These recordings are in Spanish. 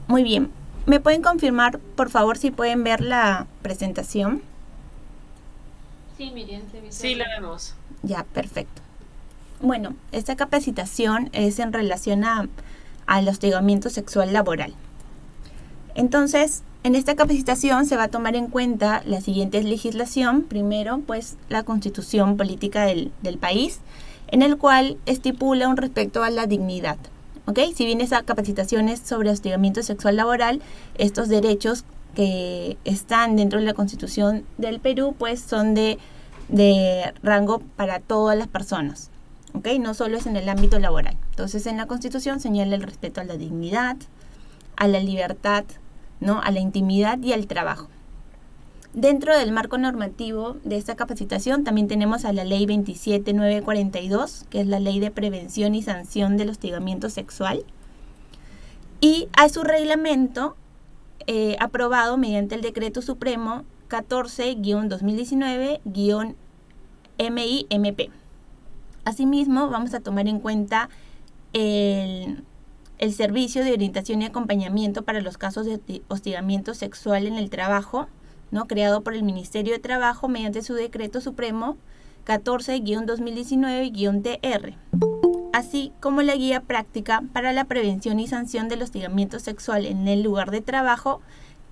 Muy bien. ¿Me pueden confirmar, por favor, si pueden ver la presentación? Sí, Miriam, se Sí, la visualiza. vemos. Ya, perfecto. Bueno, esta capacitación es en relación al hostigamiento sexual laboral. Entonces, en esta capacitación se va a tomar en cuenta la siguiente legislación. Primero, pues, la constitución política del país, en el cual estipula un respeto a la dignidad. ¿Ok? Si bien esa capacitación es sobre hostigamiento sexual laboral, estos derechos que están dentro de la constitución del Perú, pues, son de rango para todas las personas. ¿Ok? No solo es en el ámbito laboral. Entonces, en la constitución señala el respeto a la dignidad, a la libertad, ¿no? A la intimidad y al trabajo. Dentro del marco normativo de esta capacitación también tenemos a la Ley 27942, que es la Ley de Prevención y Sanción del Hostigamiento Sexual, y a su reglamento aprobado mediante el Decreto Supremo 14-2019-MIMP. Asimismo, vamos a tomar en cuenta el servicio de orientación y acompañamiento para los casos de hostigamiento sexual en el trabajo, ¿no? Creado por el Ministerio de Trabajo mediante su Decreto Supremo 14-2019-TR, así como la guía práctica para la prevención y sanción del hostigamiento sexual en el lugar de trabajo,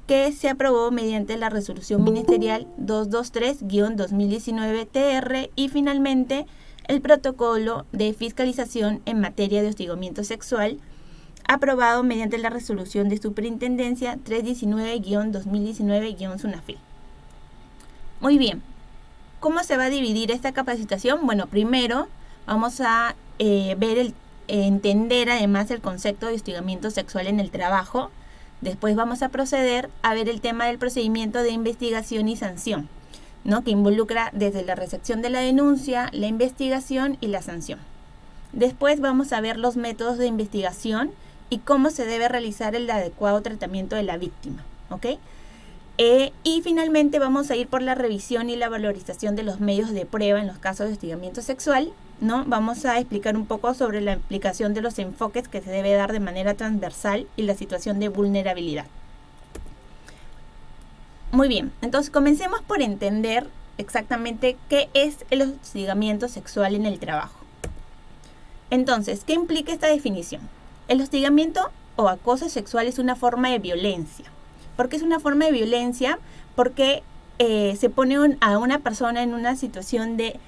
que se aprobó mediante la Resolución Ministerial 223-2019-TR, y finalmente el Protocolo de Fiscalización en materia de hostigamiento sexual, aprobado mediante la Resolución de Superintendencia 319-2019-SUNAFIL. Muy bien. ¿Cómo se va a dividir esta capacitación? Bueno, primero vamos a entender además el concepto de hostigamiento sexual en el trabajo. Después vamos a proceder a ver el tema del procedimiento de investigación y sanción, ¿no? Que involucra desde la recepción de la denuncia, la investigación y la sanción. Después vamos a ver los métodos de investigación y cómo se debe realizar el adecuado tratamiento de la víctima, ¿ok? Y finalmente vamos a ir por la revisión y la valorización de los medios de prueba en los casos de hostigamiento sexual, ¿no? Vamos a explicar un poco sobre la aplicación de los enfoques que se debe dar de manera transversal y la situación de vulnerabilidad. Muy bien, entonces comencemos por entender exactamente qué es el hostigamiento sexual en el trabajo. Entonces, ¿qué implica esta definición? El hostigamiento o acoso sexual es una forma de violencia. ¿Por qué es una forma de violencia? Porque se pone a una persona en una situación de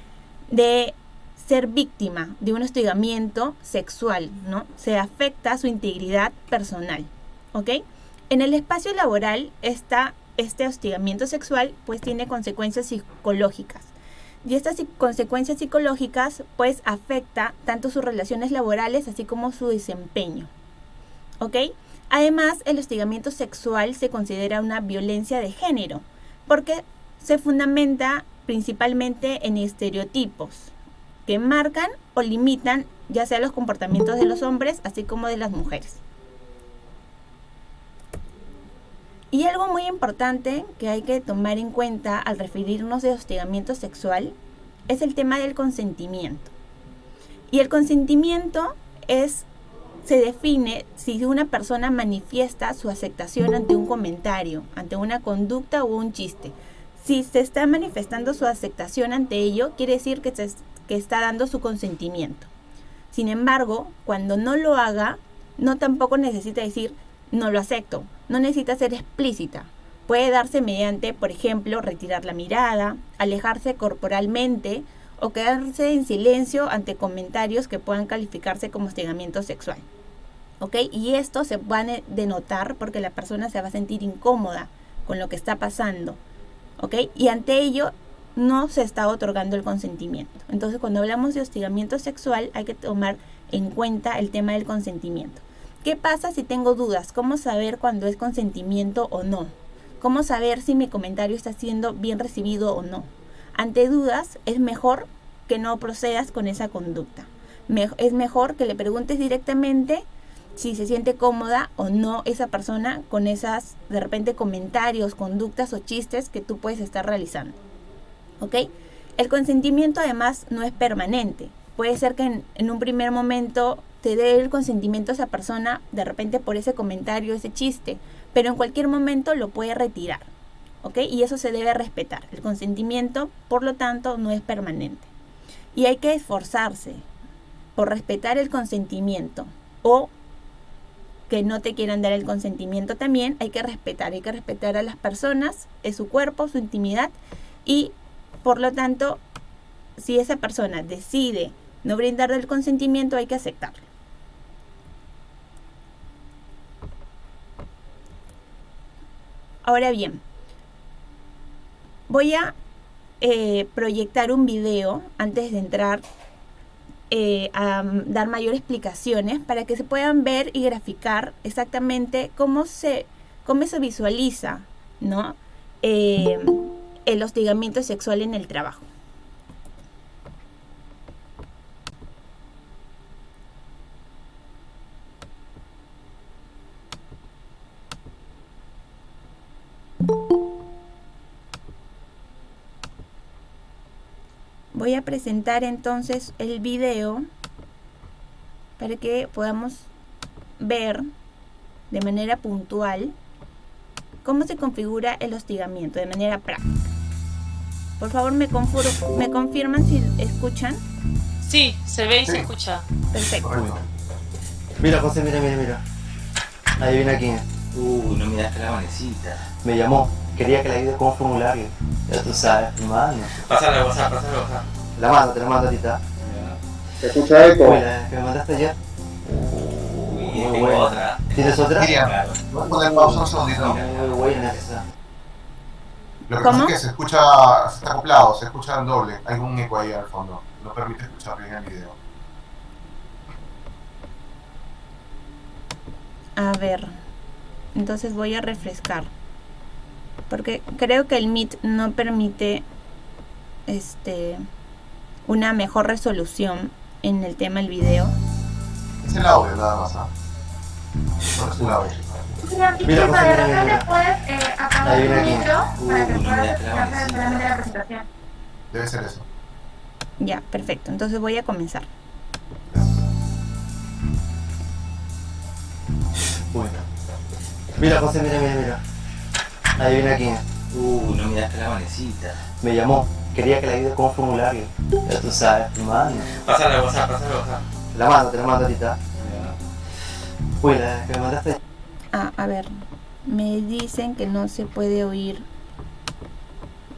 ser víctima de un hostigamiento sexual, ¿no? Se afecta su integridad personal, ¿ok? En el espacio laboral este hostigamiento sexual pues tiene consecuencias psicológicas. Y estas consecuencias psicológicas pues afecta tanto sus relaciones laborales así como su desempeño, ¿ok? Además, el hostigamiento sexual se considera una violencia de género porque se fundamenta principalmente en estereotipos que marcan o limitan ya sea los comportamientos de los hombres así como de las mujeres. Y algo muy importante que hay que tomar en cuenta al referirnos de hostigamiento sexual es el tema del consentimiento. Y el consentimiento se define si una persona manifiesta su aceptación ante un comentario, ante una conducta o un chiste. Si se está manifestando su aceptación ante ello, quiere decir que está dando su consentimiento. Sin embargo, cuando no lo haga, no tampoco necesita decir no lo acepto. No necesita ser explícita. Puede darse mediante, por ejemplo, retirar la mirada, alejarse corporalmente o quedarse en silencio ante comentarios que puedan calificarse como hostigamiento sexual, ¿ok? Y esto se va a denotar porque la persona se va a sentir incómoda con lo que está pasando, ¿ok? Y ante ello no se está otorgando el consentimiento. Entonces, cuando hablamos de hostigamiento sexual hay que tomar en cuenta el tema del consentimiento. ¿Qué pasa si tengo dudas? ¿Cómo saber cuándo es consentimiento o no? ¿Cómo saber si mi comentario está siendo bien recibido o no? Ante dudas, es mejor que no procedas con esa conducta. Es mejor que le preguntes directamente si se siente cómoda o no esa persona con esas, de repente, comentarios, conductas o chistes que tú puedes estar realizando, ¿ok? El consentimiento, además, no es permanente. Puede ser que en un primer momento te dé el consentimiento a esa persona de repente por ese comentario, ese chiste, pero en cualquier momento lo puede retirar, ¿ok? Y eso se debe respetar. El consentimiento, por lo tanto, no es permanente. Y hay que esforzarse por respetar el consentimiento, o que no te quieran dar el consentimiento también. Hay que respetar a las personas, es su cuerpo, su intimidad, y por lo tanto, si esa persona decide no brindar el consentimiento, hay que aceptarlo. Ahora bien, voy a proyectar un video antes de entrar a dar mayor explicaciones para que se puedan ver y graficar exactamente cómo se visualiza, ¿no? El hostigamiento sexual en el trabajo. Voy a presentar entonces el video para que podamos ver de manera puntual cómo se configura el hostigamiento de manera práctica. Por favor, me confirman si escuchan. Sí, se ve y se escucha. Perfecto. Mira, José, mira. Adivina quién es. No miraste la manecita. Me llamó. Quería que le ayude con un formulario. Ya tú sabes, hermano. Pásale a WhatsApp. Te la mando ahorita. ¿Se escucha eco? Uy, la que me mandaste ayer. Uy, muy tengo buena. otra. ¿Tienes otra? Claro. Voy a poner pausa un segundito. Muy buena esa. Lo que ¿Cómo? pasa es que se está acoplado, se escucha en doble. Hay un eco ahí al fondo. No permite escuchar bien el video. A ver, entonces voy a refrescar, porque creo que el Meet no permite una mejor resolución en el tema del video. Es el audio nada más, ¿ah? Solo es el audio. Mira, José, mira. Adivina quién. No miraste la manecita. Debe ser eso. Ya, perfecto. Entonces voy a comenzar. Bueno. Mira, José, mira. Adivina quién es. No miraste la manecita. Me llamó. Quería que le ayude con un formulario. Ya tú sabes, hermano. Pásale a WhatsApp. Te la mando ahorita. Uy, la que me mandaste. A ver, me dicen que no se puede oír.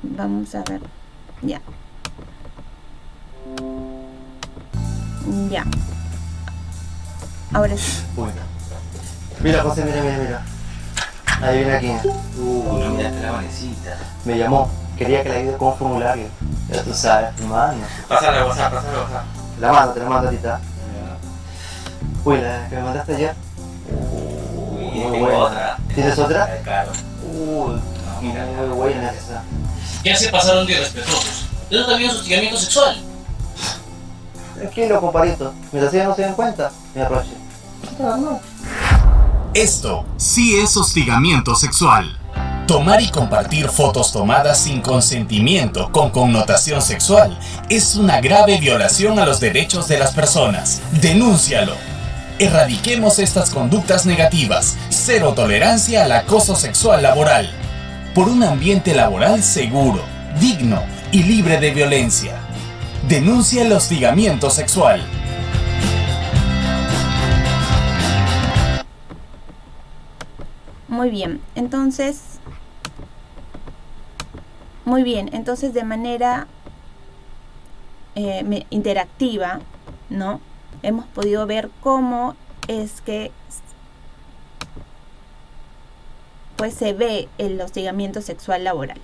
Vamos a ver. Ya. Ahora sí. Bueno. Mira, José, mira. Adivina quién es. No miraste la manecita. Me llamó. Quería que le ayude con un formulario. Ya tú sabes, hermano. Pásale a WhatsApp. Te la mando ahorita. Uy, la que me mandaste ayer. Uy, muy tengo buena. otra. ¿Tienes otra? Claro. Muy buena esa. Ya se pasaron de irrespetuosos. Eso también es hostigamiento sexual. Tranquilo, compadrito. Mientras ellos no se den cuenta, me aproche. Esto sí es hostigamiento sexual. Tomar y compartir fotos tomadas sin consentimiento con connotación sexual es una grave violación a los derechos de las personas. Denúncialo. Erradiquemos estas conductas negativas. Cero tolerancia al acoso sexual laboral. Por un ambiente laboral seguro, digno y libre de violencia. Denuncia el hostigamiento sexual. Muy bien, entonces de manera interactiva, ¿no? Hemos podido ver cómo es que pues se ve el hostigamiento sexual laboral.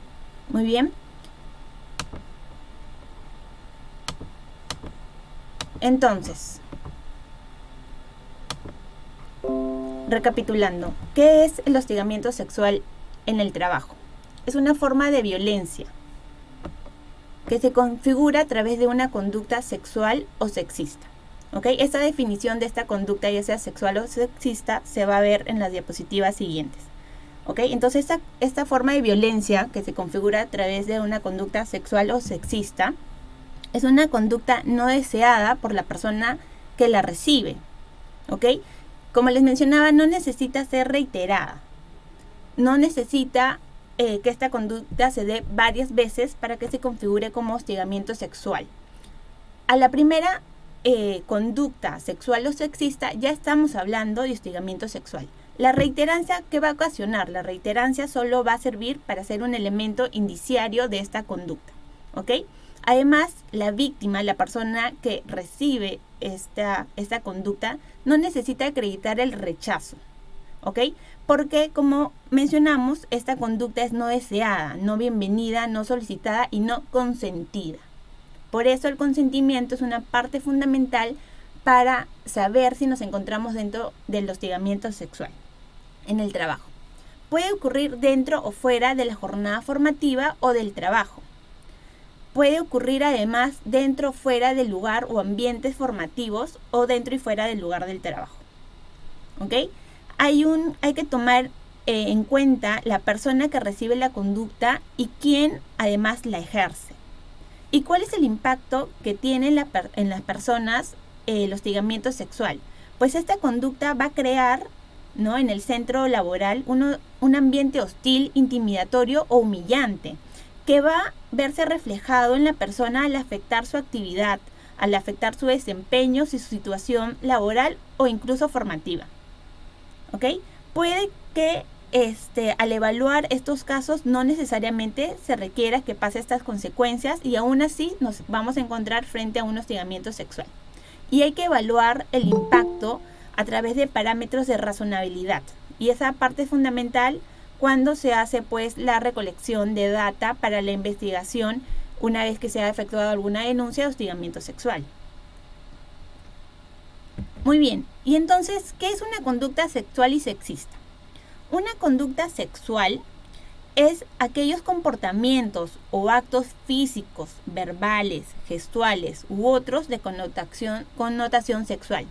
Muy bien. Entonces, recapitulando, ¿qué es el hostigamiento sexual en el trabajo? Es una forma de violencia que se configura a través de una conducta sexual o sexista. ¿Ok? Esta definición de esta conducta, ya sea sexual o sexista, se va a ver en las diapositivas siguientes. ¿Ok? Entonces, esta forma de violencia que se configura a través de una conducta sexual o sexista es una conducta no deseada por la persona que la recibe. ¿ok? Como les mencionaba, no necesita ser reiterada. No necesita que esta conducta se dé varias veces para que se configure como hostigamiento sexual. A la primera conducta sexual o sexista ya estamos hablando de hostigamiento sexual. La reiterancia, ¿qué va a ocasionar? La reiterancia solo va a servir para ser un elemento indiciario de esta conducta, ¿ok? Además, la víctima, la persona que recibe esta conducta, no necesita acreditar el rechazo, ¿ok? Porque, como mencionamos, esta conducta es no deseada, no bienvenida, no solicitada y no consentida. Por eso el consentimiento es una parte fundamental para saber si nos encontramos dentro del hostigamiento sexual en el trabajo. Puede ocurrir dentro o fuera de la jornada formativa o del trabajo. Puede ocurrir además dentro o fuera del lugar o ambientes formativos o dentro y fuera del lugar del trabajo. ¿Ok? Hay que tomar en cuenta la persona que recibe la conducta y quién además la ejerce. ¿Y cuál es el impacto que tiene en las personas el hostigamiento sexual? Pues esta conducta va a crear, ¿no?, en el centro laboral un ambiente hostil, intimidatorio o humillante, que va a verse reflejado en la persona al afectar su actividad, al afectar su desempeño, su situación laboral o incluso formativa. ¿Ok? Puede que al evaluar estos casos no necesariamente se requiera que pase estas consecuencias y aún así nos vamos a encontrar frente a un hostigamiento sexual. Y hay que evaluar el impacto a través de parámetros de razonabilidad. Y esa parte es fundamental cuando se hace pues la recolección de data para la investigación una vez que se ha efectuado alguna denuncia de hostigamiento sexual. Muy bien, y entonces, ¿qué es una conducta sexual y sexista? Una conducta sexual es aquellos comportamientos o actos físicos, verbales, gestuales u otros de connotación sexual.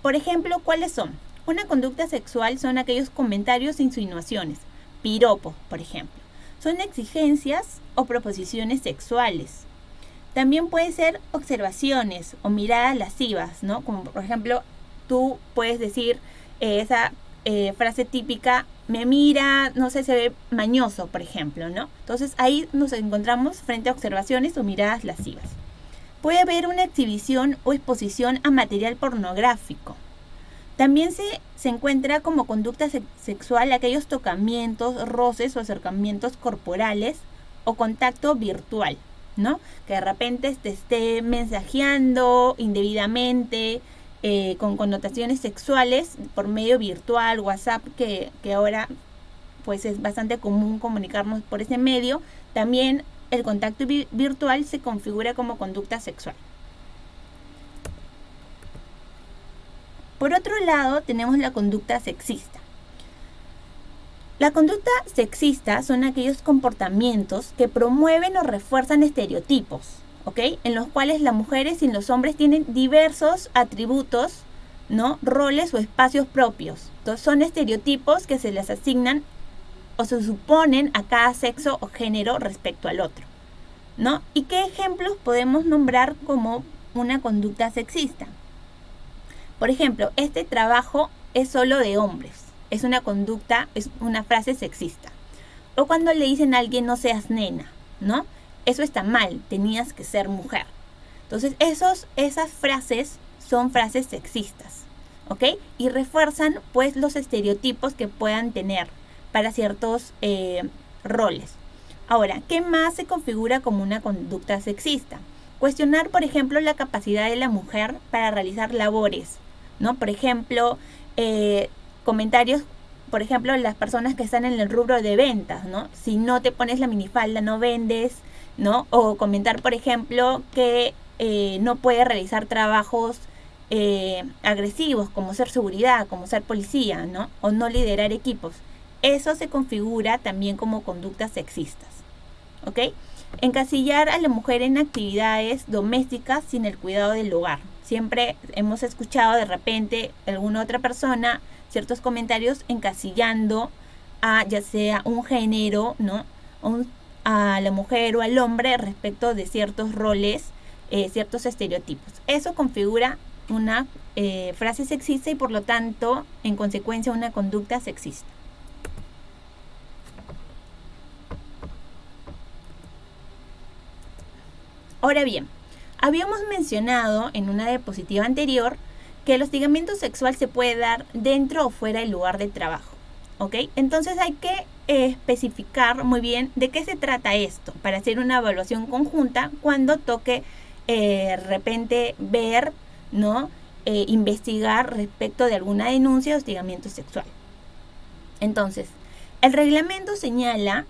Por ejemplo, ¿cuáles son? Una conducta sexual son aquellos comentarios e insinuaciones, piropos, por ejemplo. Son exigencias o proposiciones sexuales. También puede ser observaciones o miradas lascivas, ¿no? Como por ejemplo, tú puedes decir esa frase típica, me mira, no sé, se ve mañoso, por ejemplo, ¿no? Entonces ahí nos encontramos frente a observaciones o miradas lascivas. Puede haber una exhibición o exposición a material pornográfico. También se encuentra como conducta sexual aquellos tocamientos, roces o acercamientos corporales o contacto virtual, ¿no? Que de repente te esté mensajeando indebidamente, con connotaciones sexuales por medio virtual, WhatsApp, que ahora pues es bastante común comunicarnos por ese medio. También el contacto virtual se configura como conducta sexual. Por otro lado, tenemos la conducta sexista. La conducta sexista son aquellos comportamientos que promueven o refuerzan estereotipos, ¿ok? En los cuales las mujeres y los hombres tienen diversos atributos, ¿no?, roles o espacios propios. Entonces son estereotipos que se les asignan o se suponen a cada sexo o género respecto al otro, ¿no? ¿Y qué ejemplos podemos nombrar como una conducta sexista? Por ejemplo, este trabajo es solo de hombres. Es una conducta, es una frase sexista. O cuando le dicen a alguien no seas nena, ¿no? Eso está mal, tenías que ser mujer. Entonces esas frases son frases sexistas, ¿ok? Y refuerzan pues los estereotipos que puedan tener para ciertos roles. Ahora, ¿qué más se configura como una conducta sexista? Cuestionar, por ejemplo, la capacidad de la mujer para realizar labores, ¿no? Por ejemplo, comentarios, por ejemplo, las personas que están en el rubro de ventas, ¿no? Si no te pones la minifalda, no vendes, ¿no? O comentar, por ejemplo, que no puede realizar trabajos agresivos, como ser seguridad, como ser policía, ¿no? O no liderar equipos. Eso se configura también como conductas sexistas, ¿ok? Encasillar a la mujer en actividades domésticas sin el cuidado del hogar. Siempre hemos escuchado de repente alguna otra persona ciertos comentarios encasillando a ya sea un género, ¿no? A la mujer o al hombre respecto de ciertos roles, ciertos estereotipos. Eso configura una frase sexista y por lo tanto, en consecuencia, una conducta sexista. Ahora bien, habíamos mencionado en una diapositiva anterior que el hostigamiento sexual se puede dar dentro o fuera del lugar de trabajo, ¿ok? Entonces hay que especificar muy bien de qué se trata esto para hacer una evaluación conjunta cuando toque de repente ver, ¿no? Investigar respecto de alguna denuncia de hostigamiento sexual. Entonces, el reglamento señala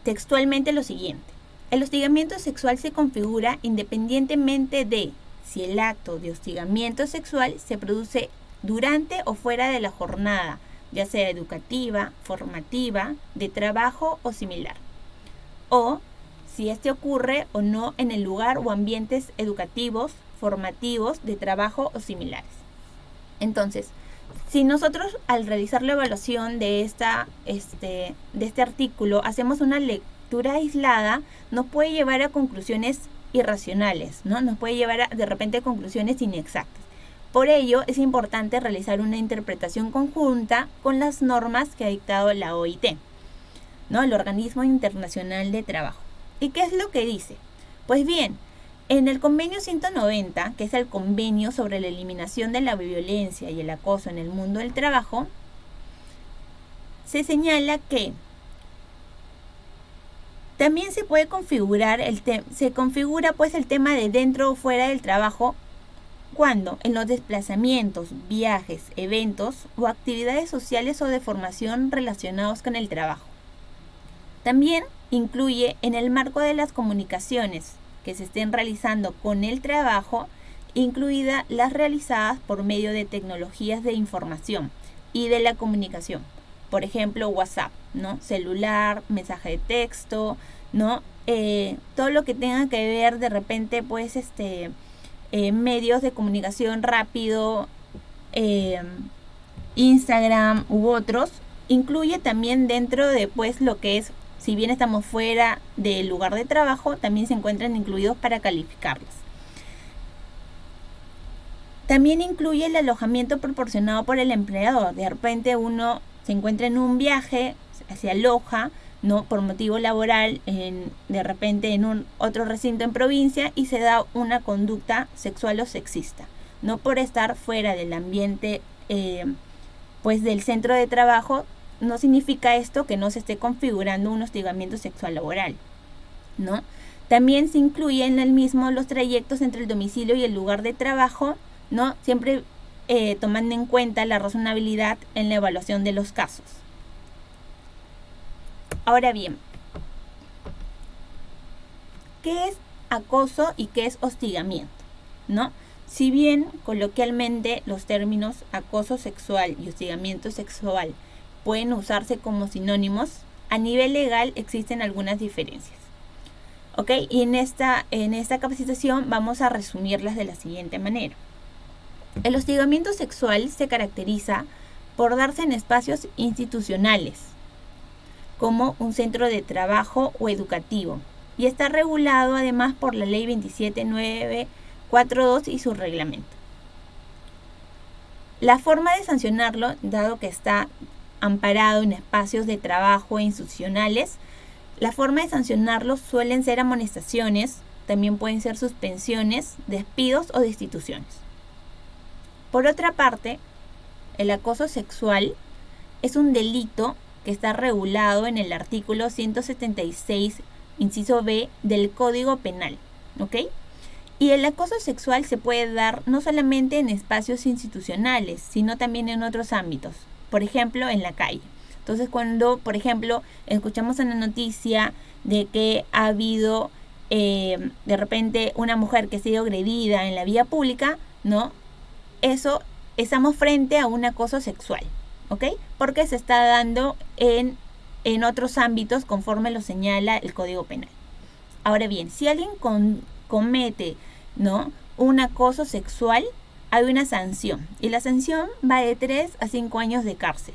textualmente lo siguiente: el hostigamiento sexual se configura independientemente de si el acto de hostigamiento sexual se produce durante o fuera de la jornada, ya sea educativa, formativa, de trabajo o similar, o si este ocurre o no en el lugar o ambientes educativos, formativos, de trabajo o similares. Entonces, si nosotros al realizar la evaluación de este artículo hacemos una lectura aislada, nos puede llevar a conclusiones irracionales, ¿no? Nos puede llevar de repente a conclusiones inexactas. Por ello, es importante realizar una interpretación conjunta con las normas que ha dictado la OIT, ¿no? El Organismo Internacional de Trabajo. ¿Y qué es lo que dice? Pues bien, en el convenio 190, que es el convenio sobre la eliminación de la violencia y el acoso en el mundo del trabajo, se señala que también se puede configurar se configura pues el tema de dentro o fuera del trabajo cuando en los desplazamientos, viajes, eventos o actividades sociales o de formación relacionados con el trabajo. También incluye en el marco de las comunicaciones que se estén realizando con el trabajo, incluidas las realizadas por medio de tecnologías de información y de la comunicación. Por ejemplo, WhatsApp, ¿no? Celular, mensaje de texto, ¿no? Todo lo que tenga que ver de repente, pues, medios de comunicación rápido, Instagram u otros, incluye también dentro de, pues, lo que es, si bien estamos fuera del lugar de trabajo, también se encuentran incluidos para calificarlos. También incluye el alojamiento proporcionado por el empleador. De repente uno se encuentra en un viaje, se aloja, ¿no? Por motivo laboral, de repente en un otro recinto en provincia y se da una conducta sexual o sexista. No por estar fuera del ambiente, pues del centro de trabajo, no significa esto que no se esté configurando un hostigamiento sexual laboral, ¿no? También se incluyen en el mismo los trayectos entre el domicilio y el lugar de trabajo, ¿no? Siempre tomando en cuenta la razonabilidad en la evaluación de los casos. Ahora bien, ¿qué es acoso y qué es hostigamiento? ¿No? Si bien coloquialmente los términos acoso sexual y hostigamiento sexual pueden usarse como sinónimos, a nivel legal existen algunas diferencias. ¿Ok? Y en esta capacitación vamos a resumirlas de la siguiente manera. El hostigamiento sexual se caracteriza por darse en espacios institucionales, como un centro de trabajo o educativo, y está regulado además por la Ley 27942 y su reglamento. La forma de sancionarlo, dado que está amparado en espacios de trabajo e institucionales, la forma de sancionarlo suelen ser amonestaciones, también pueden ser suspensiones, despidos o destituciones. Por otra parte, el acoso sexual es un delito que está regulado en el artículo 176, inciso B del Código Penal, ¿ok? Y el acoso sexual se puede dar no solamente en espacios institucionales, sino también en otros ámbitos, por ejemplo, en la calle. Entonces, cuando, por ejemplo, escuchamos en la noticia de que ha habido de repente una mujer que ha sido agredida en la vía pública, ¿no? Eso, estamos frente a un acoso sexual, ¿ok? Porque se está dando en otros ámbitos conforme lo señala el Código Penal. Ahora bien, si alguien comete, ¿no?, un acoso sexual, hay una sanción. Y la sanción va de 3 a 5 años de cárcel.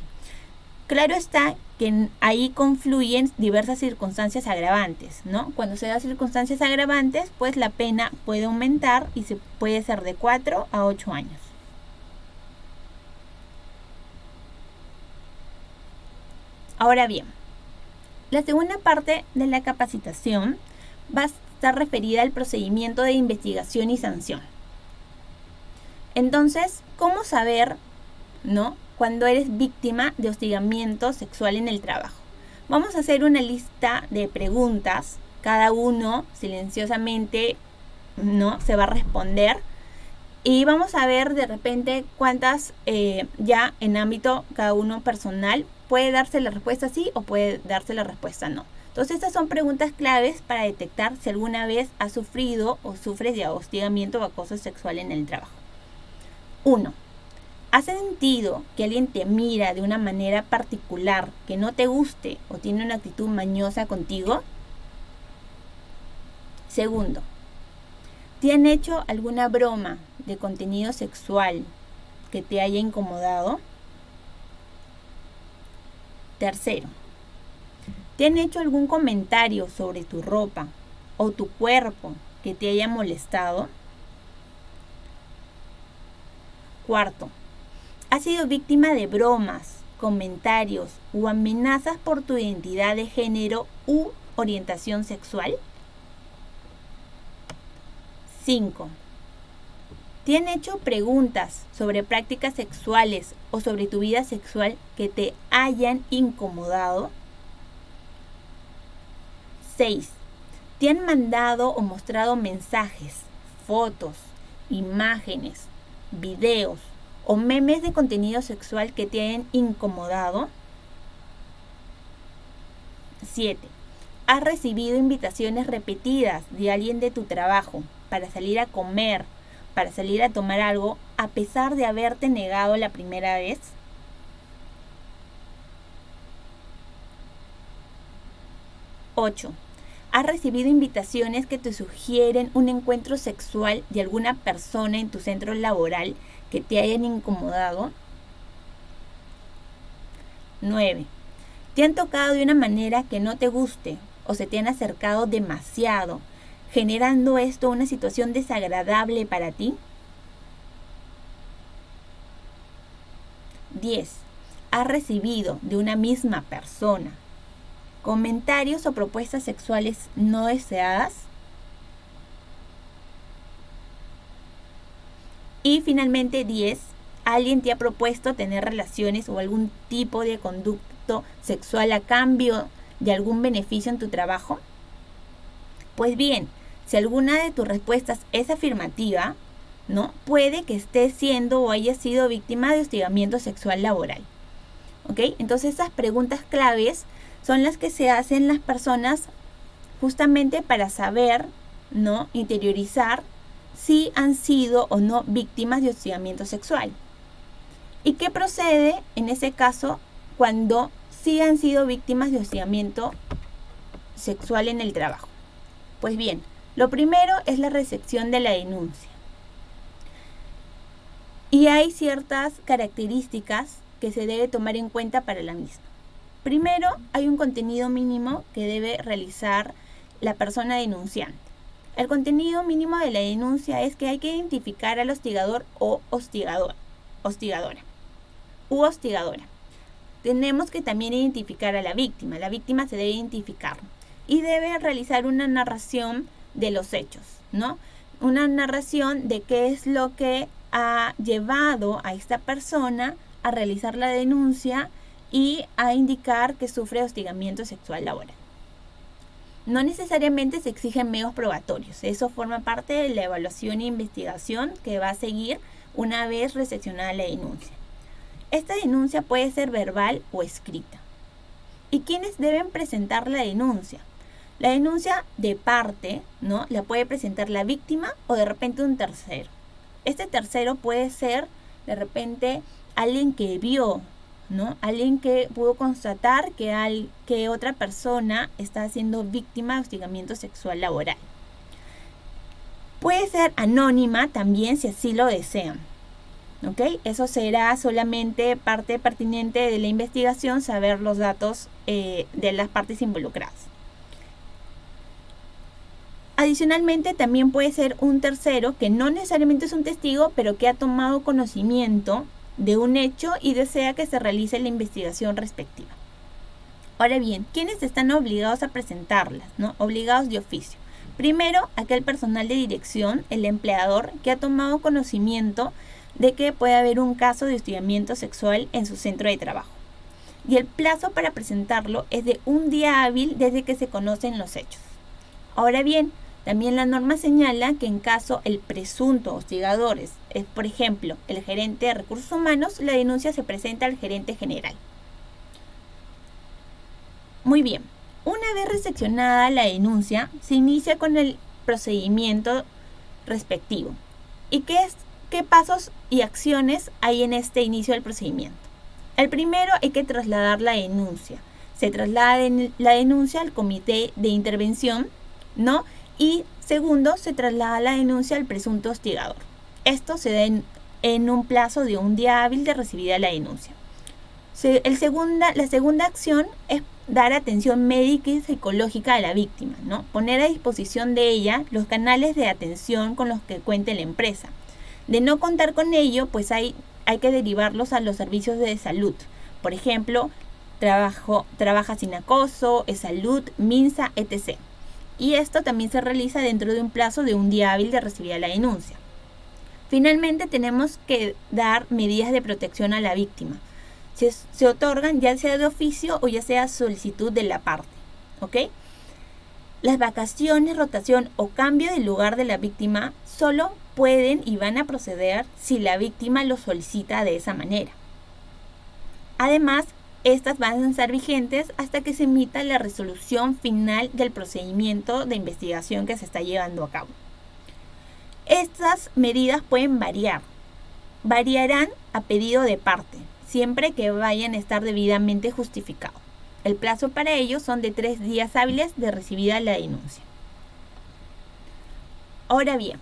Claro está que ahí confluyen diversas circunstancias agravantes, ¿no? Cuando se dan circunstancias agravantes, pues la pena puede aumentar y se puede ser de 4 a 8 años. Ahora bien, la segunda parte de la capacitación va a estar referida al procedimiento de investigación y sanción. Entonces, ¿cómo saber, ¿no?, cuando eres víctima de hostigamiento sexual en el trabajo? Vamos a hacer una lista de preguntas. Cada uno silenciosamente, ¿no?, se va a responder. Y vamos a ver de repente cuántas ya en ámbito cada uno personal puede darse la respuesta sí o puede darse la respuesta no. Entonces estas son preguntas claves para detectar si alguna vez has sufrido o sufres de hostigamiento o acoso sexual en el trabajo. 1. ¿Has sentido que alguien te mira de una manera particular que no te guste o tiene una actitud mañosa contigo? Segundo, ¿te han hecho alguna broma de contenido sexual que te haya incomodado? Tercero, ¿te han hecho algún comentario sobre tu ropa o tu cuerpo que te haya molestado? Cuarto, ¿has sido víctima de bromas, comentarios o amenazas por tu identidad de género u orientación sexual? 5. ¿Te han hecho preguntas sobre prácticas sexuales o sobre tu vida sexual que te hayan incomodado? 6. ¿Te han mandado o mostrado mensajes, fotos, imágenes, videos o memes de contenido sexual que te hayan incomodado? 7. ¿Has recibido invitaciones repetidas de alguien de tu trabajo para salir a comer, para salir a tomar algo, a pesar de haberte negado la primera vez? 8. ¿Has recibido invitaciones que te sugieren un encuentro sexual de alguna persona en tu centro laboral que te hayan incomodado? 9. ¿Te han tocado de una manera que no te guste o se te han acercado demasiado, generando esto una situación desagradable para ti? 10. ¿Has recibido de una misma persona comentarios o propuestas sexuales no deseadas? Y finalmente 10. ¿Alguien te ha propuesto tener relaciones o algún tipo de conducto sexual a cambio de algún beneficio en tu trabajo? Pues bien, si alguna de tus respuestas es afirmativa, ¿no?, puede que estés siendo o hayas sido víctima de hostigamiento sexual laboral. ¿Ok? Entonces estas preguntas claves son las que se hacen las personas justamente para saber, ¿no?, interiorizar si han sido o no víctimas de hostigamiento sexual. ¿Y qué procede en ese caso cuando sí han sido víctimas de hostigamiento sexual en el trabajo? Pues bien, lo primero es la recepción de la denuncia. Y hay ciertas características que se debe tomar en cuenta para la misma. Primero, hay un contenido mínimo que debe realizar la persona denunciante. El contenido mínimo de la denuncia es que hay que identificar al hostigador o hostigadora. Tenemos que también identificar a la víctima. La víctima se debe identificar y debe realizar una narración de los hechos, ¿no? Una narración de qué es lo que ha llevado a esta persona a realizar la denuncia y a indicar que sufre hostigamiento sexual laboral. No necesariamente se exigen medios probatorios. Eso forma parte de la evaluación e investigación que va a seguir una vez recepcionada la denuncia. Esta denuncia puede ser verbal o escrita. ¿Y quiénes deben presentar la denuncia? La denuncia de parte, ¿no?, la puede presentar la víctima o de repente un tercero. Este tercero puede ser de repente alguien que vio, ¿no?, alguien que pudo constatar que otra persona está siendo víctima de hostigamiento sexual laboral. Puede ser anónima también si así lo desean. ¿Ok? Eso será solamente parte pertinente de la investigación, saber los datos de las partes involucradas. Adicionalmente, también puede ser un tercero que no necesariamente es un testigo, pero que ha tomado conocimiento de un hecho y desea que se realice la investigación respectiva. Ahora bien, ¿quiénes están obligados a presentarlas, ¿no? Obligados de oficio. Primero, aquel personal de dirección, el empleador, que ha tomado conocimiento de que puede haber un caso de hostigamiento sexual en su centro de trabajo. Y el plazo para presentarlo es de un día hábil desde que se conocen los hechos. Ahora bien, también la norma señala que en caso el presunto hostigador es, por ejemplo, el gerente de recursos humanos, la denuncia se presenta al gerente general. Muy bien, una vez recepcionada la denuncia, se inicia con el procedimiento respectivo. ¿Y qué pasos y acciones hay en este inicio del procedimiento? El primero, hay que trasladar la denuncia. Se traslada la denuncia al comité de intervención, ¿no? Y segundo, se traslada la denuncia al presunto hostigador. Esto se da en un plazo de un día hábil de recibida la denuncia. La segunda acción es dar atención médica y psicológica a la víctima, ¿no? Poner a disposición de ella los canales de atención con los que cuente la empresa. De no contar con ello, pues hay que derivarlos a los servicios de salud. Por ejemplo, trabaja sin acoso, salud, MINSA, etc. Y esto también se realiza dentro de un plazo de un día hábil de recibida la denuncia. Finalmente, tenemos que dar medidas de protección a la víctima. Se otorgan ya sea de oficio o ya sea solicitud de la parte. ¿Ok? Las vacaciones, rotación o cambio del lugar de la víctima solo pueden y van a proceder si la víctima lo solicita de esa manera. Además, estas van a estar vigentes hasta que se emita la resolución final del procedimiento de investigación que se está llevando a cabo. Estas medidas pueden variarán a pedido de parte, siempre que vayan a estar debidamente justificados. El plazo para ello son de 3 días hábiles de recibida la denuncia. Ahora bien,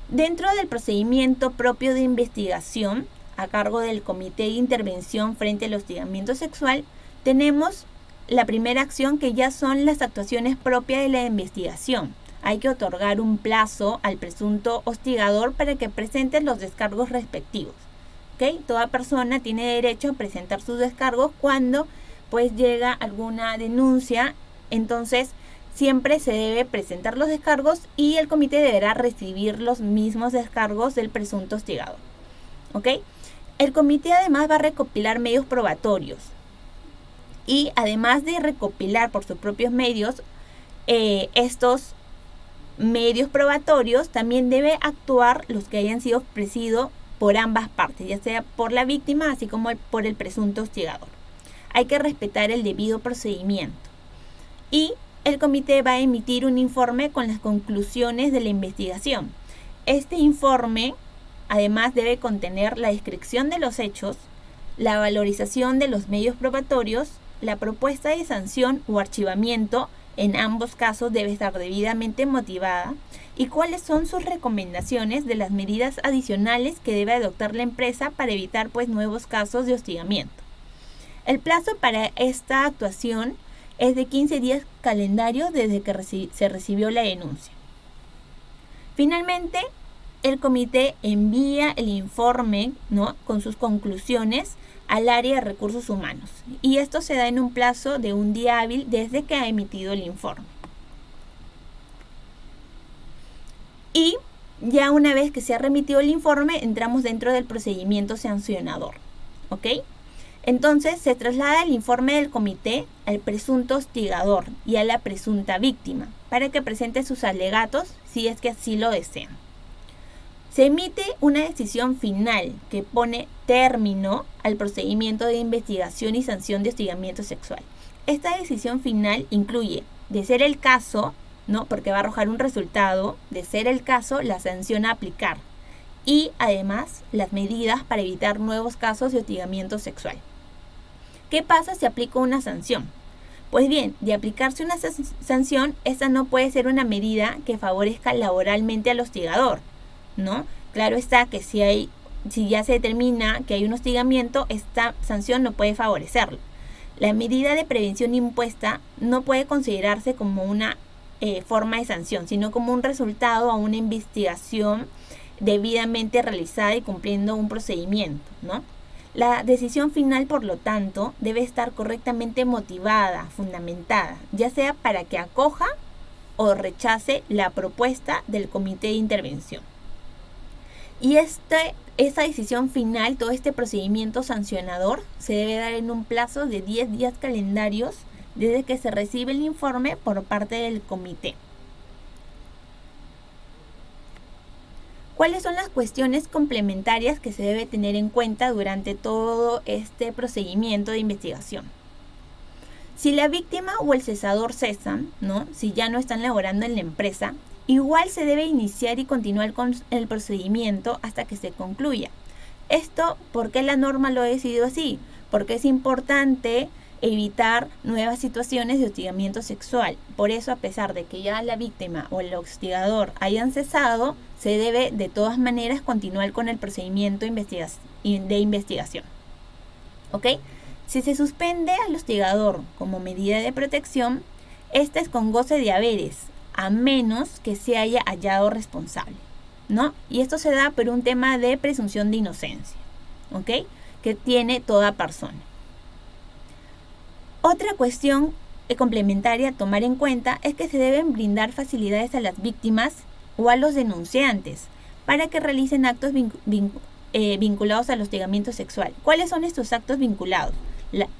dentro del procedimiento propio de investigación a cargo del Comité de Intervención frente al hostigamiento sexual, tenemos la primera acción, que ya son las actuaciones propias de la investigación. Hay que otorgar un plazo al presunto hostigador para que presente los descargos respectivos. ¿Okay? Toda persona tiene derecho a presentar sus descargos cuando pues llega alguna denuncia. Entonces siempre se debe presentar los descargos y el comité deberá recibir los mismos descargos del presunto hostigador. ¿Ok? El comité además va a recopilar medios probatorios. Y además de recopilar por sus propios medios, estos medios probatorios, también debe actuar los que hayan sido ofrecidos por ambas partes, ya sea por la víctima así como por el presunto hostigador. Hay que respetar el debido procedimiento. Y el comité va a emitir un informe con las conclusiones de la investigación. Este informe además debe contener la descripción de los hechos, la valorización de los medios probatorios, la propuesta de sanción o archivamiento, en ambos casos debe estar debidamente motivada, y cuáles son sus recomendaciones de las medidas adicionales que debe adoptar la empresa para evitar pues nuevos casos de hostigamiento. El plazo para esta actuación es de 15 días calendario desde que se recibió la denuncia. Finalmente, el comité envía el informe, ¿no?, con sus conclusiones al área de recursos humanos, y esto se da en un plazo de un día hábil desde que ha emitido el informe. Y ya una vez que se ha remitido el informe, entramos dentro del procedimiento sancionador. ¿Ok? Entonces se traslada el informe del comité al presunto hostigador y a la presunta víctima para que presente sus alegatos si es que así lo desean. Se emite una decisión final que pone término al procedimiento de investigación y sanción de hostigamiento sexual. Esta decisión final incluye, de ser el caso, ¿no?, porque va a arrojar un resultado, de ser el caso, la sanción a aplicar y además las medidas para evitar nuevos casos de hostigamiento sexual. ¿Qué pasa si aplico una sanción? Pues bien, de aplicarse una sanción, esta no puede ser una medida que favorezca laboralmente al hostigador, ¿no? Claro está que si hay si ya se determina que hay un hostigamiento, esta sanción no puede favorecerlo. La medida de prevención impuesta no puede considerarse como una forma de sanción, sino como un resultado a una investigación debidamente realizada y cumpliendo un procedimiento, ¿no? La decisión final, por lo tanto, debe estar correctamente motivada, fundamentada, ya sea para que acoja o rechace la propuesta del comité de intervención. Y esa decisión final, todo este procedimiento sancionador, se debe dar en un plazo de 10 días calendarios desde que se recibe el informe por parte del comité. ¿Cuáles son las cuestiones complementarias que se debe tener en cuenta durante todo este procedimiento de investigación? Si la víctima o el cesador cesan, ¿no? Si ya no están laborando en la empresa, igual se debe iniciar y continuar con el procedimiento hasta que se concluya. Esto, ¿por qué la norma lo ha decidido así? Porque es importante evitar nuevas situaciones de hostigamiento sexual. Por eso, a pesar de que ya la víctima o el hostigador hayan cesado, se debe de todas maneras continuar con el procedimiento de investigación. ¿Ok? Si se suspende al hostigador como medida de protección, esta es con goce de haberes, a menos que se haya hallado responsable, ¿no? Y esto se da por un tema de presunción de inocencia, ¿ok? Que tiene toda persona. Otra cuestión complementaria a tomar en cuenta es que se deben brindar facilidades a las víctimas o a los denunciantes para que realicen actos vinculados al hostigamiento sexual. ¿Cuáles son estos actos vinculados?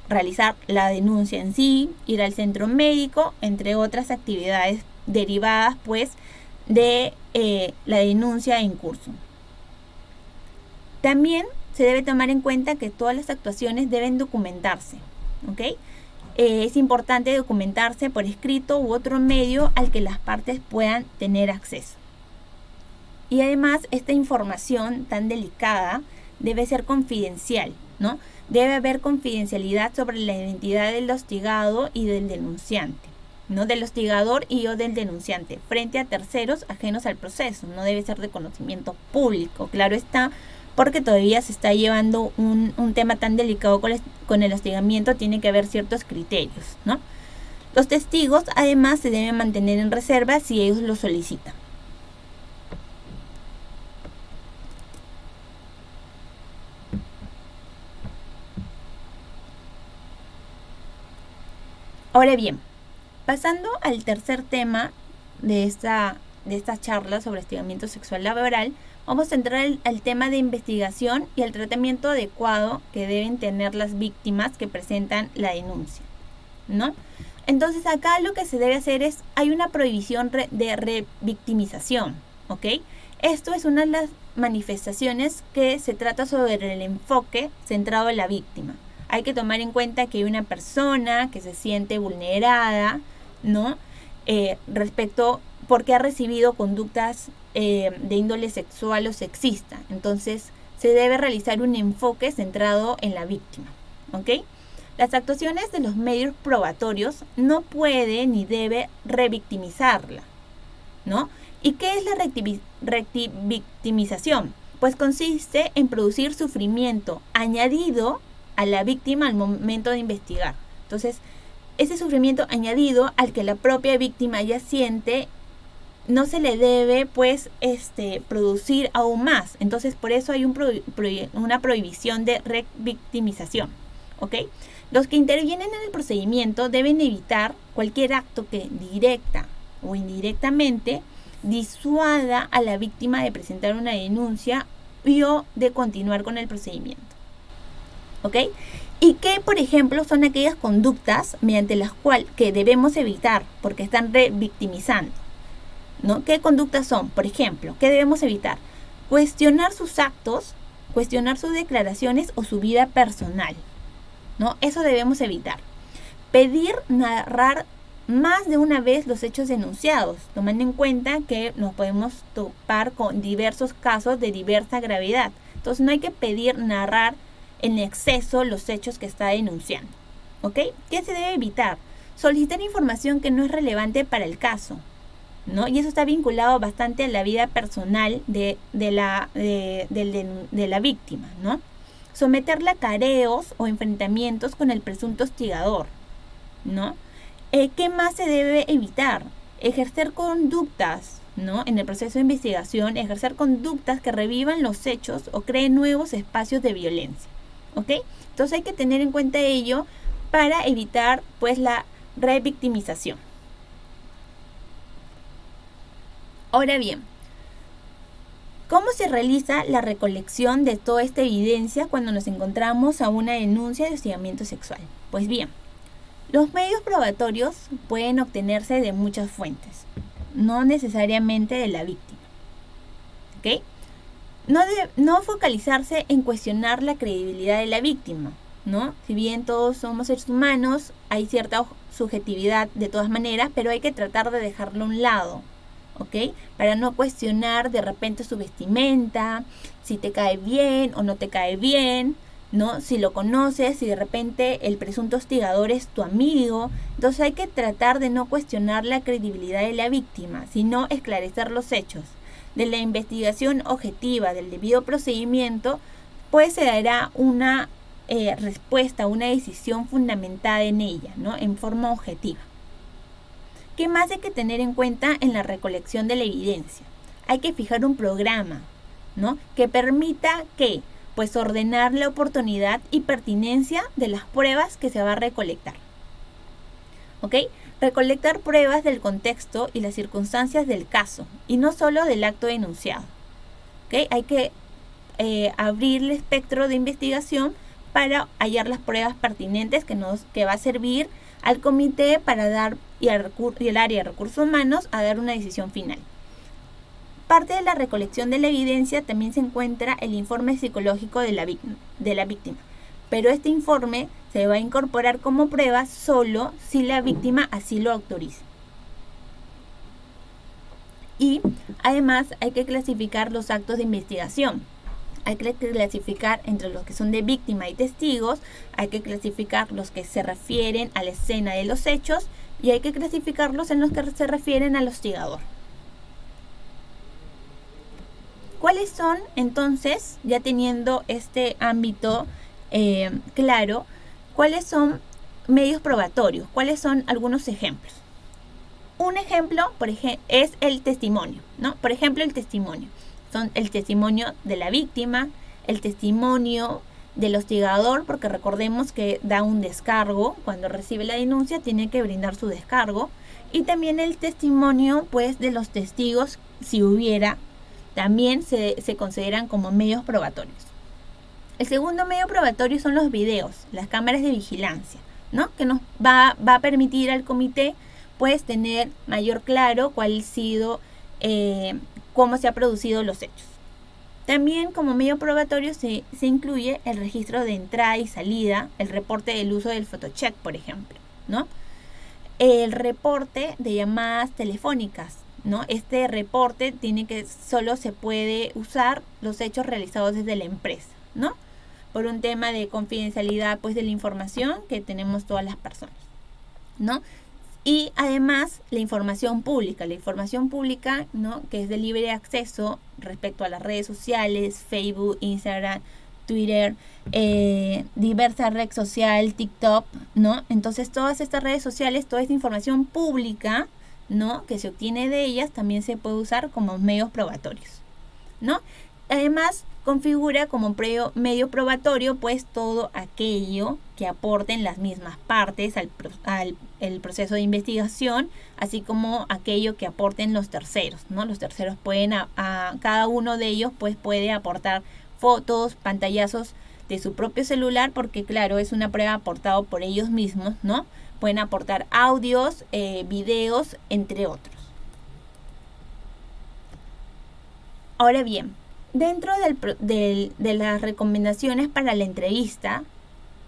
Realizar la denuncia en sí, ir al centro médico, entre otras actividades derivadas pues de la denuncia en curso. También se debe tomar en cuenta que todas las actuaciones deben documentarse, ¿ok? Es importante documentarse por escrito u otro medio al que las partes puedan tener acceso. Y además, esta información tan delicada debe ser confidencial, ¿no? Debe haber confidencialidad sobre la identidad del hostigado y del denunciante, ¿no? Del hostigador y o del denunciante, frente a terceros ajenos al proceso. No debe ser de conocimiento público, claro está, porque todavía se está llevando un tema tan delicado con el hostigamiento, tiene que haber ciertos criterios, ¿no? Los testigos, además, se deben mantener en reserva si ellos lo solicitan. Ahora bien, pasando al tercer tema de esta charla sobre hostigamiento sexual laboral, vamos a entrar al tema de investigación y el tratamiento adecuado que deben tener las víctimas que presentan la denuncia, ¿no? Entonces acá lo que se debe hacer es, hay una prohibición de revictimización, ¿ok? Esto es una de las manifestaciones que se trata sobre el enfoque centrado en la víctima. Hay que tomar en cuenta que hay una persona que se siente vulnerada, ¿no? Respecto porque ha recibido conductas de índole sexual o sexista. Entonces, se debe realizar un enfoque centrado en la víctima, ¿ok? Las actuaciones de los medios probatorios no puede ni debe revictimizarla, ¿no? ¿Y qué es la revictimización? Pues consiste en producir sufrimiento añadido a la víctima al momento de investigar. Entonces, ese sufrimiento añadido al que la propia víctima ya siente, no se le debe pues producir aún más. Entonces, por eso hay una prohibición de revictimización, ¿ok? Los que intervienen en el procedimiento deben evitar cualquier acto que directa o indirectamente disuada a la víctima de presentar una denuncia y o de continuar con el procedimiento, ¿ok? Y que, por ejemplo, son aquellas conductas mediante las cuales que debemos evitar porque están revictimizando, ¿no? ¿Qué conductas son? Por ejemplo, ¿qué debemos evitar? Cuestionar sus actos, cuestionar sus declaraciones o su vida personal, ¿no? Eso debemos evitar. Pedir narrar más de una vez los hechos denunciados, tomando en cuenta que nos podemos topar con diversos casos de diversa gravedad. Entonces, no hay que pedir narrar en exceso los hechos que está denunciando, ¿ok? ¿Qué se debe evitar? Solicitar información que no es relevante para el caso, ¿no? Y eso está vinculado bastante a la vida personal de la víctima, ¿no? Someterla a careos o enfrentamientos con el presunto hostigador, ¿no? ¿Qué más se debe evitar? Ejercer conductas, ¿no? En el proceso de investigación, ejercer conductas que revivan los hechos o creen nuevos espacios de violencia, ¿ok? Entonces hay que tener en cuenta ello para evitar, pues, la revictimización. Ahora bien, ¿cómo se realiza la recolección de toda esta evidencia cuando nos encontramos a una denuncia de hostigamiento sexual? Pues bien, los medios probatorios pueden obtenerse de muchas fuentes, no necesariamente de la víctima, ¿ok? No focalizarse en cuestionar la credibilidad de la víctima, ¿no? Si bien todos somos seres humanos, hay cierta subjetividad de todas maneras, pero hay que tratar de dejarlo a un lado, ¿ok? Para no cuestionar de repente su vestimenta, si te cae bien o no te cae bien, ¿no? Si lo conoces, si de repente el presunto hostigador es tu amigo. Entonces hay que tratar de no cuestionar la credibilidad de la víctima, sino esclarecer los hechos. De la investigación objetiva, del debido procedimiento, pues se dará una respuesta, una decisión fundamentada en ella, ¿no? En forma objetiva. ¿Qué más hay que tener en cuenta en la recolección de la evidencia? Hay que fijar un programa, ¿no? Que permita que, pues, ordenar la oportunidad y pertinencia de las pruebas que se va a recolectar, ¿ok? Recolectar pruebas del contexto y las circunstancias del caso, y no solo del acto denunciado, ¿ok? Hay que abrir el espectro de investigación para hallar las pruebas pertinentes que va a servir al comité para dar y el área de recursos humanos a dar una decisión final. Parte de la recolección de la evidencia también se encuentra el informe psicológico de la víctima, pero este informe se va a incorporar como prueba solo si la víctima así lo autoriza. Y además hay que clasificar los actos de investigación. Hay que clasificar entre los que son de víctima y testigos, hay que clasificar los que se refieren a la escena de los hechos y hay que clasificarlos en los que se refieren al hostigador. ¿Cuáles son entonces, ya teniendo este ámbito claro, cuáles son medios probatorios? ¿Cuáles son algunos ejemplos? Un ejemplo, es el testimonio, ¿no? Por ejemplo, el testimonio. Son el testimonio de la víctima, el testimonio del hostigador, porque recordemos que da un descargo. Cuando recibe la denuncia tiene que brindar su descargo. Y también el testimonio, pues, de los testigos, si hubiera, también se consideran como medios probatorios. El segundo medio probatorio son los videos, las cámaras de vigilancia, ¿no? Que nos va a permitir al comité, pues, tener mayor claro cuál ha sido, cómo se han producido los hechos. También como medio probatorio se incluye el registro de entrada y salida, el reporte del uso del photocheck, por ejemplo, ¿no? El reporte de llamadas telefónicas, ¿no? Este reporte solo se puede usar los hechos realizados desde la empresa, ¿no? Por un tema de confidencialidad, pues, de la información que tenemos todas las personas, ¿no? Y además la información pública, ¿no? Que es de libre acceso respecto a las redes sociales, Facebook, Instagram, Twitter, diversas redes sociales, TikTok, ¿no? Entonces todas estas redes sociales, toda esta información pública, ¿no? Que se obtiene de ellas también se puede usar como medios probatorios, ¿no? Además configura como medio probatorio, pues, todo aquello que aporten las mismas partes al proceso de investigación, así como aquello que aporten los terceros, ¿no? Los terceros pueden, a cada uno de ellos, pues, puede aportar fotos, pantallazos de su propio celular, porque claro, es una prueba aportada por ellos mismos, ¿no? Pueden aportar audios, videos, entre otros. Ahora bien, dentro de las recomendaciones para la entrevista,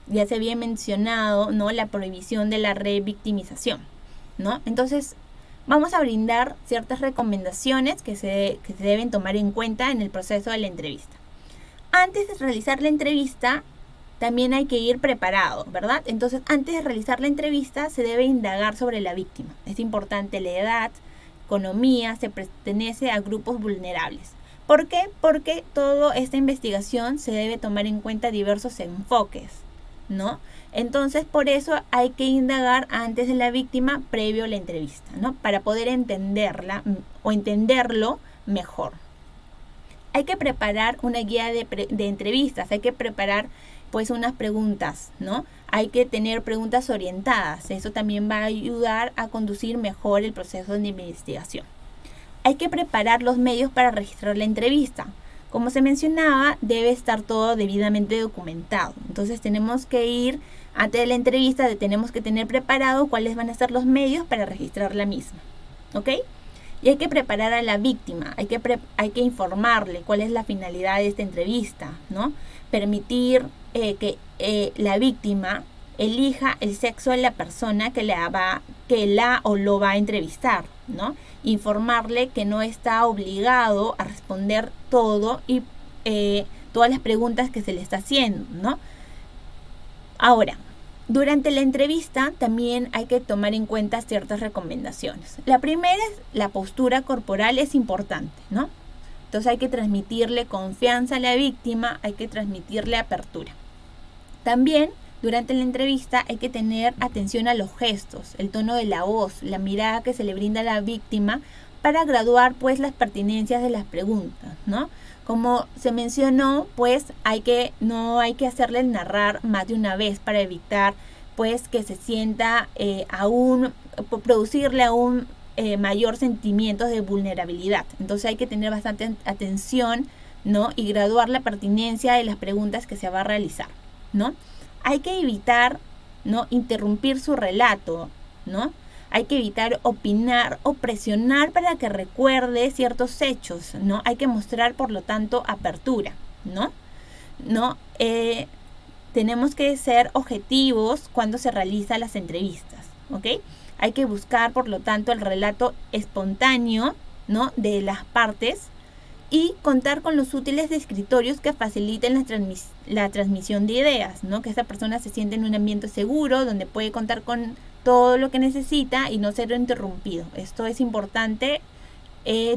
ya se había mencionado, ¿no? La prohibición de la revictimización, ¿no? Entonces, vamos a brindar ciertas recomendaciones que se deben tomar en cuenta en el proceso de la entrevista. Antes de realizar la entrevista, también hay que ir preparado, ¿verdad? Entonces, antes de realizar la entrevista, se debe indagar sobre la víctima. Es importante la edad, economía se pertenece a grupos vulnerables. ¿Por qué? Porque toda esta investigación se debe tomar en cuenta diversos enfoques, ¿no? Entonces, por eso hay que indagar antes de la víctima previo a la entrevista, ¿no? Para poder entenderla o entenderlo mejor. Hay que preparar una guía de entrevistas, hay que preparar pues unas preguntas, ¿no? Hay que tener preguntas orientadas, eso también va a ayudar a conducir mejor el proceso de investigación. Hay que preparar los medios para registrar la entrevista. Como se mencionaba, debe estar todo debidamente documentado. Entonces tenemos que ir, antes de la entrevista, tenemos que tener preparado cuáles van a ser los medios para registrar la misma, ¿ok? Y hay que preparar a la víctima, hay que informarle cuál es la finalidad de esta entrevista, ¿no? Permitir que la víctima elija el sexo de la persona que la o lo va a entrevistar, ¿no? Informarle que no está obligado a responder todo y todas las preguntas que se le está haciendo, ¿no? Ahora, durante la entrevista también hay que tomar en cuenta ciertas recomendaciones. La primera es la postura corporal, es importante, ¿no? Entonces hay que transmitirle confianza a la víctima, hay que transmitirle apertura. También durante la entrevista hay que tener atención a los gestos, el tono de la voz, la mirada que se le brinda a la víctima para graduar pues las pertinencias de las preguntas, ¿no? Como se mencionó, pues no hay que hacerle narrar más de una vez para evitar pues que se sienta producirle aún mayor sentimientos de vulnerabilidad. Entonces hay que tener bastante atención, ¿no? Y graduar la pertinencia de las preguntas que se va a realizar, ¿no? Hay que evitar, ¿no?, interrumpir su relato, ¿no? Hay que evitar opinar o presionar para que recuerde ciertos hechos, ¿no? Hay que mostrar, por lo tanto, apertura, ¿no? Tenemos que ser objetivos cuando se realizan las entrevistas, ¿ok? Hay que buscar, por lo tanto, el relato espontáneo, ¿no?, de las partes y contar con los útiles descriptorios que faciliten la transmisión de ideas, ¿no? Que esa persona se siente en un ambiente seguro, donde puede contar con todo lo que necesita y no ser interrumpido. Esto es importante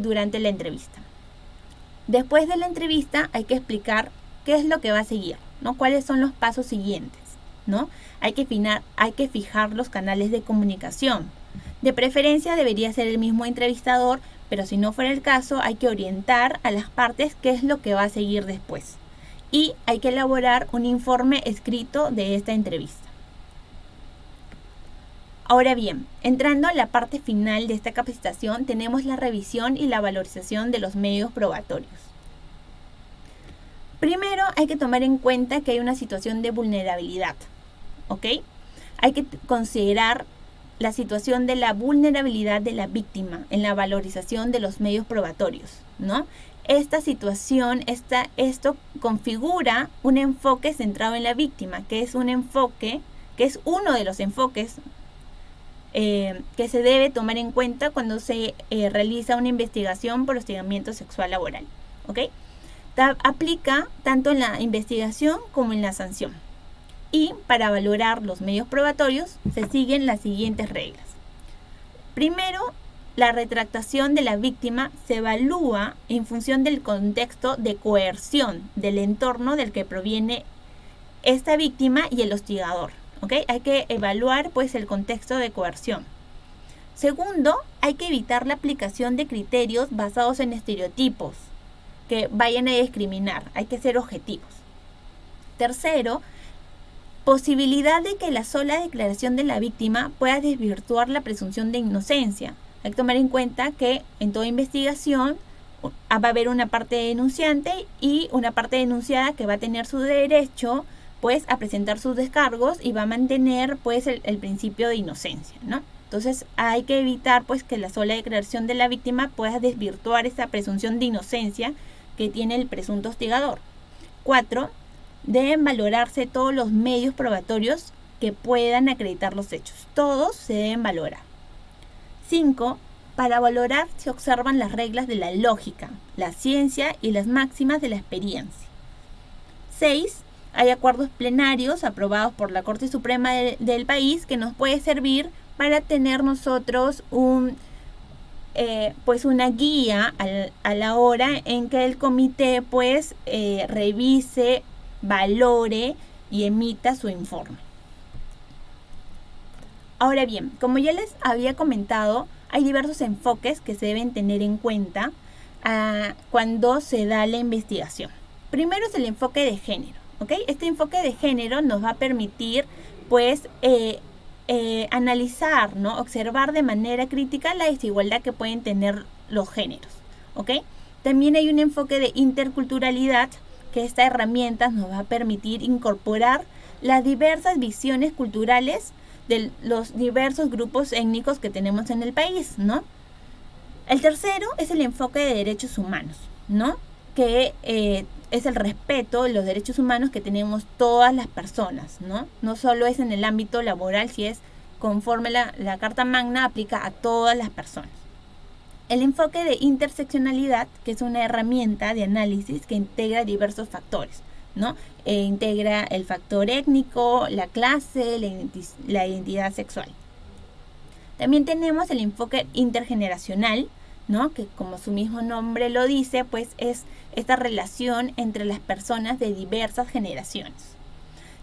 durante la entrevista. Después de la entrevista hay que explicar qué es lo que va a seguir, ¿no? Cuáles son los pasos siguientes, ¿no? Hay que fijar los canales de comunicación. De preferencia debería ser el mismo entrevistador, pero si no fuera el caso, hay que orientar a las partes qué es lo que va a seguir después. Y hay que elaborar un informe escrito de esta entrevista. Ahora bien, entrando a la parte final de esta capacitación, tenemos la revisión y la valorización de los medios probatorios. Primero, hay que tomar en cuenta que hay una situación de vulnerabilidad, ¿ok? Hay que considerar la situación de la vulnerabilidad de la víctima en la valorización de los medios probatorios, ¿no? Esta situación, esto configura un enfoque centrado en la víctima, que es uno de los enfoques que se debe tomar en cuenta cuando se realiza una investigación por hostigamiento sexual laboral, ¿ok? Aplica tanto en la investigación como en la sanción. Y para valorar los medios probatorios se siguen las siguientes reglas. Primero, la retractación de la víctima se evalúa en función del contexto de coerción del entorno del que proviene esta víctima y el hostigador, ¿ok? Hay que evaluar pues el contexto de coerción. Segundo, hay que evitar la aplicación de criterios basados en estereotipos que vayan a discriminar. Hay que ser objetivos. Tercero, posibilidad de que la sola declaración de la víctima pueda desvirtuar la presunción de inocencia. Hay que tomar en cuenta que en toda investigación va a haber una parte denunciante y una parte denunciada que va a tener su derecho pues a presentar sus descargos y va a mantener pues el principio de inocencia, ¿no? Entonces hay que evitar pues que la sola declaración de la víctima pueda desvirtuar esa presunción de inocencia que tiene el presunto hostigador. 4. Deben valorarse todos los medios probatorios que puedan acreditar los hechos. Todos se deben valorar. 5. Para valorar se observan las reglas de la lógica, la ciencia y las máximas de la experiencia. 6. Hay acuerdos plenarios aprobados por la Corte Suprema del país que nos puede servir para tener nosotros pues una guía a la hora en que el comité pues revise, valore y emita su informe. Ahora bien, como ya les había comentado, hay diversos enfoques que se deben tener en cuenta cuando se da la investigación. Primero es el enfoque de género, ¿ok? Este enfoque de género nos va a permitir pues analizar, ¿no? Observar de manera crítica la desigualdad que pueden tener los géneros, ¿ok? También hay un enfoque de interculturalidad, que esta herramienta nos va a permitir incorporar las diversas visiones culturales de los diversos grupos étnicos que tenemos en el país, ¿no? El tercero es el enfoque de derechos humanos, ¿no? Que es el respeto de los derechos humanos que tenemos todas las personas, ¿no? No solo es en el ámbito laboral, si es conforme la Carta Magna aplica a todas las personas. El enfoque de interseccionalidad, que es una herramienta de análisis que integra diversos factores, ¿no? Integra el factor étnico, la clase, la identidad sexual. También tenemos el enfoque intergeneracional, ¿no? Que como su mismo nombre lo dice, pues es esta relación entre las personas de diversas generaciones.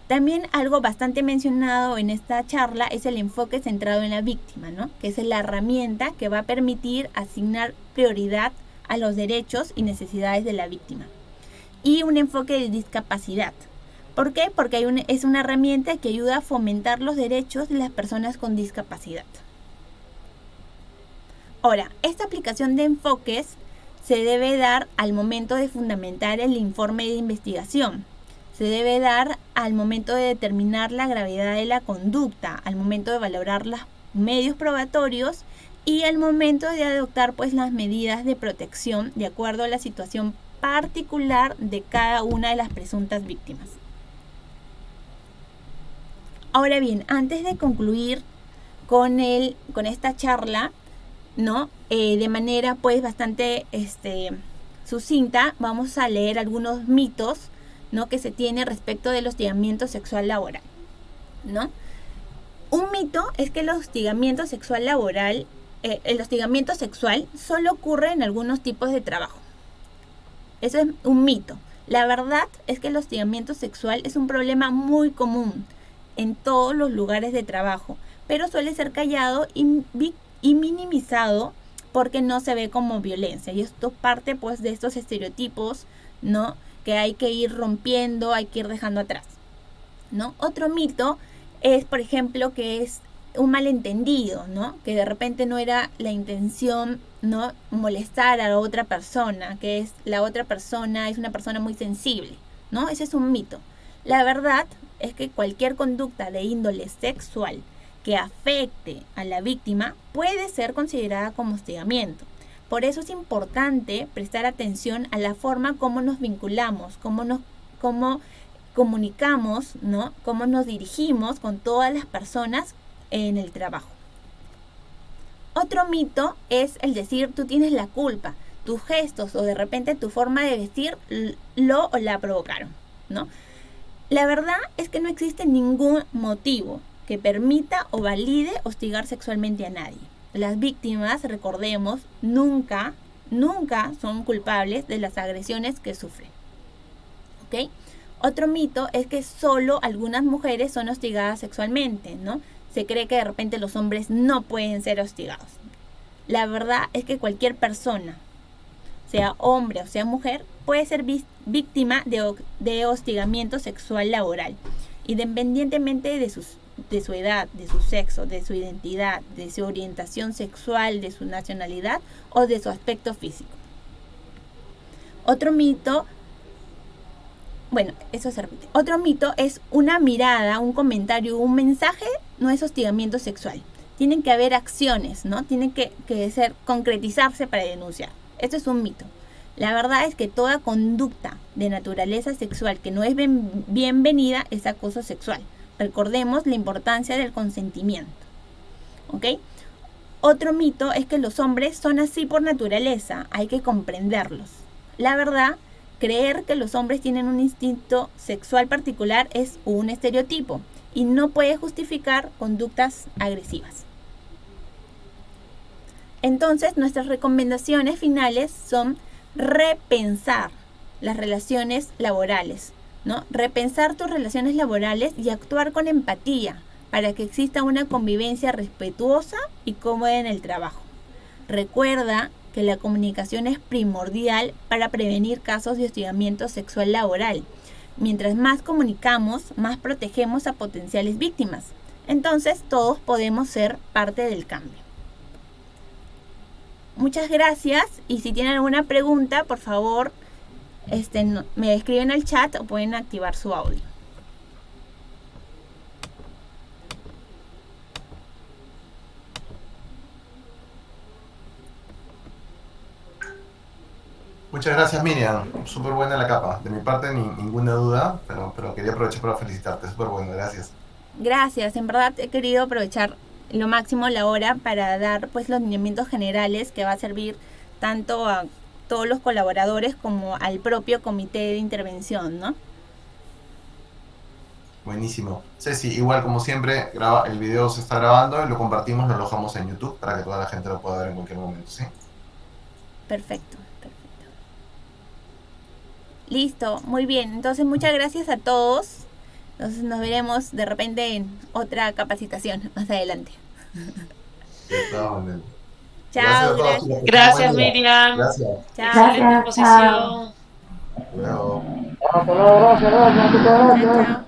También algo bastante mencionado en esta charla es el enfoque centrado en la víctima, ¿no? Que es la herramienta que va a permitir asignar prioridad a los derechos y necesidades de la víctima. Y un enfoque de discapacidad. ¿Por qué? Porque es una herramienta que ayuda a fomentar los derechos de las personas con discapacidad. Ahora, esta aplicación de enfoques se debe dar al momento de fundamentar el informe de investigación. Se debe dar al momento de determinar la gravedad de la conducta, al momento de valorar los medios probatorios y al momento de adoptar pues las medidas de protección de acuerdo a la situación particular de cada una de las presuntas víctimas. Ahora bien, antes de concluir con esta charla, ¿no? De manera pues bastante sucinta, vamos a leer algunos mitos, ¿no? Que se tiene respecto del hostigamiento sexual laboral, ¿no? Un mito es que el hostigamiento sexual laboral, el hostigamiento sexual solo ocurre en algunos tipos de trabajo. Eso es un mito. La verdad es que el hostigamiento sexual es un problema muy común en todos los lugares de trabajo, pero suele ser callado y minimizado porque no se ve como violencia. Y esto parte pues de estos estereotipos, ¿no? Que hay que ir rompiendo, hay que ir dejando atrás, ¿no? Otro mito es, por ejemplo, que es un malentendido, ¿no? Que de repente no era la intención, ¿no? Molestar a la otra persona, que la otra persona es una persona muy sensible, ¿no? Ese es un mito. La verdad es que cualquier conducta de índole sexual que afecte a la víctima puede ser considerada como hostigamiento. Por eso es importante prestar atención a la forma como nos vinculamos, cómo comunicamos, ¿no? Cómo nos dirigimos con todas las personas en el trabajo. Otro mito es el decir tú tienes la culpa, tus gestos o de repente tu forma de vestir lo o la provocaron, ¿no? La verdad es que no existe ningún motivo que permita o valide hostigar sexualmente a nadie. Las víctimas, recordemos, nunca son culpables de las agresiones que sufren, ¿ok? Otro mito es que solo algunas mujeres son hostigadas sexualmente, ¿no? Se cree que de repente los hombres no pueden ser hostigados. La verdad es que cualquier persona, sea hombre o sea mujer, puede ser víctima de hostigamiento sexual laboral, independientemente de su edad, de su sexo, de su identidad, de su orientación sexual, de su nacionalidad o de su aspecto físico. Otro mito, eso se repite. Otro mito es una mirada, un comentario, un mensaje, no es hostigamiento sexual. Tienen que haber acciones, ¿no? Tienen que concretizarse para denunciar. Esto es un mito. La verdad es que toda conducta de naturaleza sexual que no es bienvenida es acoso sexual. Recordemos la importancia del consentimiento, ¿ok? Otro mito es que los hombres son así por naturaleza, hay que comprenderlos. La verdad, creer que los hombres tienen un instinto sexual particular es un estereotipo y no puede justificar conductas agresivas. Entonces, nuestras recomendaciones finales son repensar las relaciones laborales, ¿no? Repensar tus relaciones laborales y actuar con empatía para que exista una convivencia respetuosa y cómoda en el trabajo. Recuerda que la comunicación es primordial para prevenir casos de hostigamiento sexual laboral. Mientras más comunicamos, más protegemos a potenciales víctimas. Entonces, todos podemos ser parte del cambio. Muchas gracias, y si tienen alguna pregunta, por favor, me escriben al chat o pueden activar su audio. Muchas gracias, Miriam. Súper buena la capa. De mi parte, ninguna duda, pero quería aprovechar para felicitarte. Súper bueno, gracias. Gracias, en verdad he querido aprovechar lo máximo la hora para dar pues los lineamientos generales que va a servir tanto a todos los colaboradores como al propio comité de intervención, ¿no? Buenísimo. Ceci, igual como siempre, el video se está grabando y lo compartimos, lo alojamos en YouTube para que toda la gente lo pueda ver en cualquier momento, ¿sí? Perfecto. Listo, muy bien. Entonces, muchas gracias a todos. Entonces, nos veremos de repente en otra capacitación más adelante. Chao, gracias. Gracias, Miriam. Gracias. Chao. Excelente exposición. Luego. Chao.